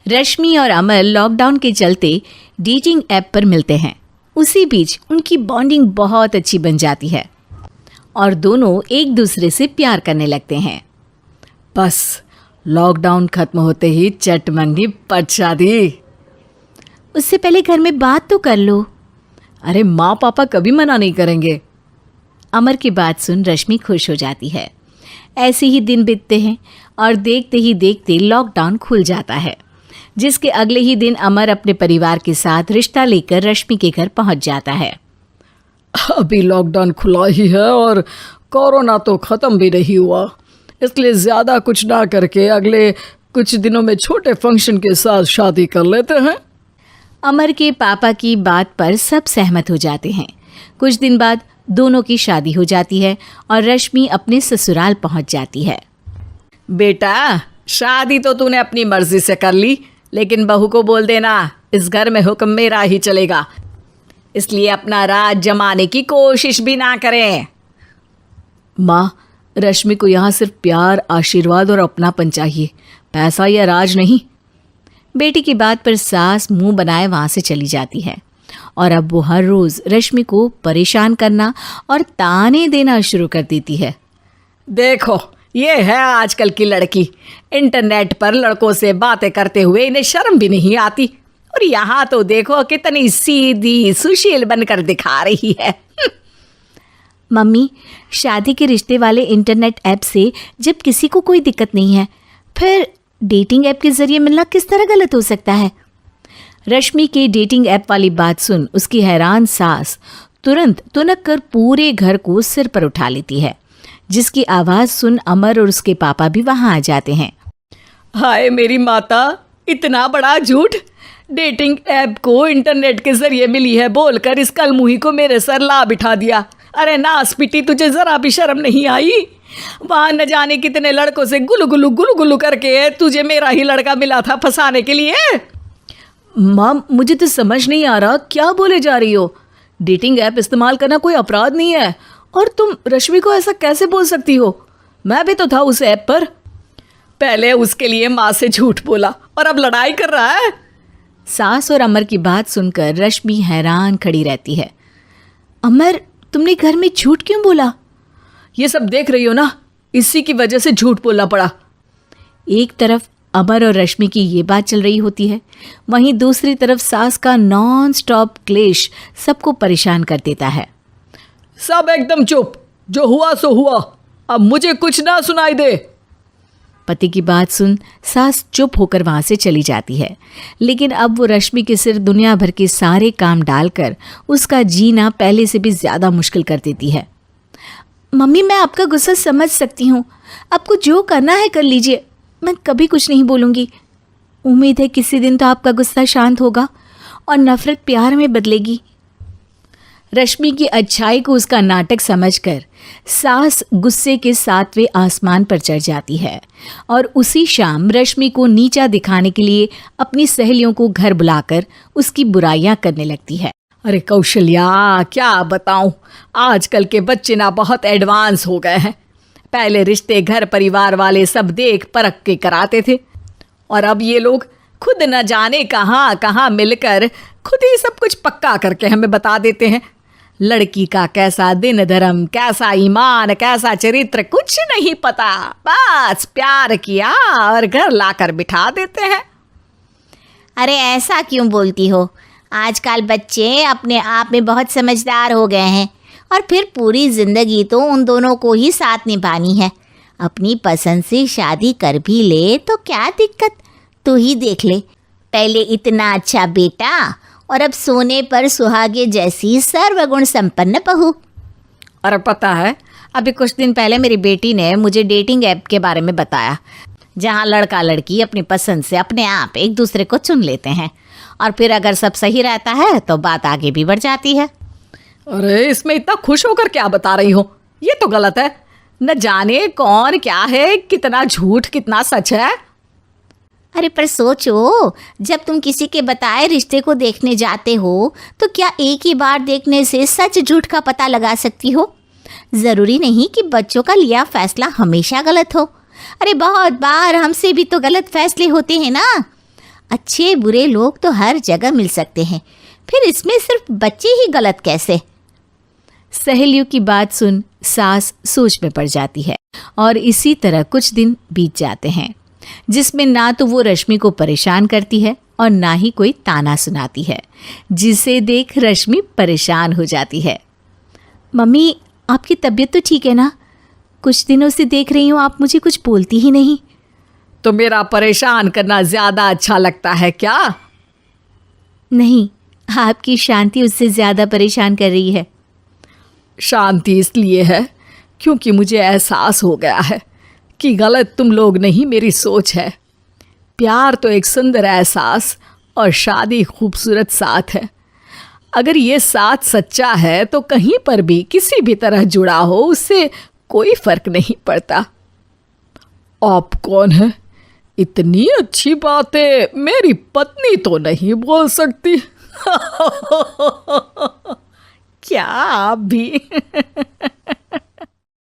रश्मि और अमर लॉकडाउन के चलते डेटिंग ऐप पर मिलते हैं। उसी बीच उनकी बॉन्डिंग बहुत अच्छी बन जाती है और दोनों एक दूसरे से प्यार करने लगते हैं। बस लॉकडाउन खत्म होते ही चट मंगनी पट शादी। उससे पहले घर में बात तो कर लो। अरे माँ पापा कभी मना नहीं करेंगे। अमर की बात सुन रश्मि खुश हो जाती है। ऐसे ही दिन बीतते हैं और देखते ही देखते लॉकडाउन खुल जाता है, जिसके अगले ही दिन अमर अपने परिवार के साथ रिश्ता लेकर रश्मि के घर पहुंच जाता है। अभी लॉकडाउन खुला ही है और कोरोना तो ख़त्म भी नहीं हुआ, इसलिए ज़्यादा कुछ ना करके अगले कुछ दिनों में छोटे फंक्शन के साथ शादी कर लेते हैं। अमर के पापा की बात पर सब सहमत हो जाते हैं। कुछ दिन बाद दोनों की शादी हो जाती है और रश्मि अपने ससुराल पहुंच जाती है। बेटा, शादी तो तूने अपनी मर्जी से कर ली, लेकिन बहू को बोल देना इस घर में हुक्म मेरा ही चलेगा, इसलिए अपना राज जमाने की कोशिश भी ना करें। माँ, रश्मि को यहाँ सिर्फ प्यार, आशीर्वाद और अपनापन चाहिए, पैसा या राज नहीं। बेटी की बात पर सास मुंह बनाए वहाँ से चली जाती है और अब वो हर रोज़ रश्मि को परेशान करना और ताने देना शुरू कर देती है। देखो, ये है आजकल की लड़की, इंटरनेट पर लड़कों से बातें करते हुए इन्हें शर्म भी नहीं आती, और यहाँ तो देखो कितनी सीधी सुशील बनकर दिखा रही है। मम्मी, शादी के रिश्ते वाले इंटरनेट ऐप से जब किसी को कोई दिक्कत नहीं है, फिर डेटिंग ऐप के जरिए मिलना किस तरह गलत हो सकता है? रश्मि के डेटिंग ऐप वाली बात सुन उसकी हैरान सास तुरंत तुनक कर पूरे घर को सिर पर उठा लेती है, जिसकी आवाज़ सुन अमर और उसके पापा भी वहाँ आ जाते हैं। हाय मेरी माता, इतना बड़ा झूठ! डेटिंग ऐप को इंटरनेट के जरिए मिली है बोलकर इस कलमुही को मेरे सर ला बिठा दिया। अरे नास पिटी, तुझे जरा भी शर्म नहीं आई? वहाँ न जाने कितने लड़कों से गुलू गुलू करके तुझे मेरा ही लड़का मिला था फंसाने के लिए। माँ, मुझे तो समझ नहीं आ रहा क्या बोले जा रही हो। डेटिंग ऐप इस्तेमाल करना कोई अपराध नहीं है, और तुम रश्मि को ऐसा कैसे बोल सकती हो? मैं भी तो था उस ऐप पर। पहले उसके लिए माँ से झूठ बोला और अब लड़ाई कर रहा है। सास और अमर की बात सुनकर रश्मि हैरान खड़ी रहती है। अमर, तुमने घर में झूठ क्यों बोला? ये सब देख रही हो ना, इसी की वजह से झूठ बोलना पड़ा। एक तरफ अमर और रश्मि की ये बात चल रही होती है, वहीं दूसरी तरफ सास का नॉन स्टॉप क्लेश सबको परेशान कर देता है। सब एकदम चुप, जो हुआ सो हुआ, अब मुझे कुछ ना सुनाई दे। पति की बात सुन सास चुप होकर वहाँ से चली जाती है, लेकिन अब वो रश्मि के सिर दुनिया भर के सारे काम डालकर उसका जीना पहले से भी ज़्यादा मुश्किल कर देती है। मम्मी, मैं आपका गुस्सा समझ सकती हूँ, आपको जो करना है कर लीजिए, मैं कभी कुछ नहीं बोलूँगी। उम्मीद है किसी दिन तो आपका गुस्सा शांत होगा और नफ़रत प्यार में बदलेगी। रश्मि की अच्छाई को उसका नाटक समझकर सास गुस्से के 7वें आसमान पर चढ़ जाती है और उसी शाम रश्मि को नीचा दिखाने के लिए अपनी सहेलियों को घर बुलाकर उसकी बुराइयां करने लगती है। अरे कौशल्या, क्या बताऊं, आजकल के बच्चे ना बहुत एडवांस हो गए हैं। पहले रिश्ते घर परिवार वाले सब देख परख के कराते थे, और अब ये लोग खुद न जाने कहाँ कहाँ मिलकर खुद ही सब कुछ पक्का करके हमें बता देते हैं। लड़की का कैसा दिन धर्म, कैसा ईमान, कैसा चरित्र कुछ नहीं पता, बस प्यार किया और घर लाकर बिठा देते हैं। अरे ऐसा क्यों बोलती हो? आजकल बच्चे अपने आप में बहुत समझदार हो गए हैं, और फिर पूरी ज़िंदगी तो उन दोनों को ही साथ निभानी है। अपनी पसंद से शादी कर भी ले तो क्या दिक्कत, तू ही देख ले, पहले इतना अच्छा बेटा और अब सोने पर सुहागे जैसी सर्वगुण संपन्न बहू। और पता है, अभी कुछ दिन पहले मेरी बेटी ने मुझे डेटिंग ऐप के बारे में बताया, जहाँ लड़का लड़की अपनी पसंद से अपने आप एक दूसरे को चुन लेते हैं, और फिर अगर सब सही रहता है तो बात आगे भी बढ़ जाती है। अरे इसमें इतना खुश होकर क्या बता रही हो? ये तो गलत है। न जाने कौन क्या है, कितना झूठ कितना सच है। अरे पर सोचो, जब तुम किसी के बताए रिश्ते को देखने जाते हो तो क्या एक ही बार देखने से सच झूठ का पता लगा सकती हो? ज़रूरी नहीं कि बच्चों का लिया फैसला हमेशा गलत हो। अरे बहुत बार हमसे भी तो गलत फैसले होते हैं ना। अच्छे बुरे लोग तो हर जगह मिल सकते हैं, फिर इसमें सिर्फ बच्चे ही गलत कैसे? सहेलियों की बात सुन सास सोच में पड़ जाती है और इसी तरह कुछ दिन बीत जाते हैं, जिसमें ना तो वो रश्मि को परेशान करती है और ना ही कोई ताना सुनाती है, जिसे देख रश्मि परेशान हो जाती है। मम्मी, आपकी तबीयत तो ठीक है ना? कुछ दिनों से देख रही हूँ आप मुझे कुछ बोलती ही नहीं। तो मेरा परेशान करना ज्यादा अच्छा लगता है क्या? नहीं, आपकी शांति उससे ज्यादा परेशान कर रही है। शांति इसलिए है क्योंकि मुझे एहसास हो गया है कि गलत तुम लोग नहीं, मेरी सोच है। प्यार तो एक सुंदर एहसास और शादी खूबसूरत साथ है। अगर ये साथ सच्चा है तो कहीं पर भी किसी भी तरह जुड़ा हो उससे कोई फर्क नहीं पड़ता। आप कौन है? इतनी अच्छी बातें मेरी पत्नी तो नहीं बोल सकती। क्या आप भी?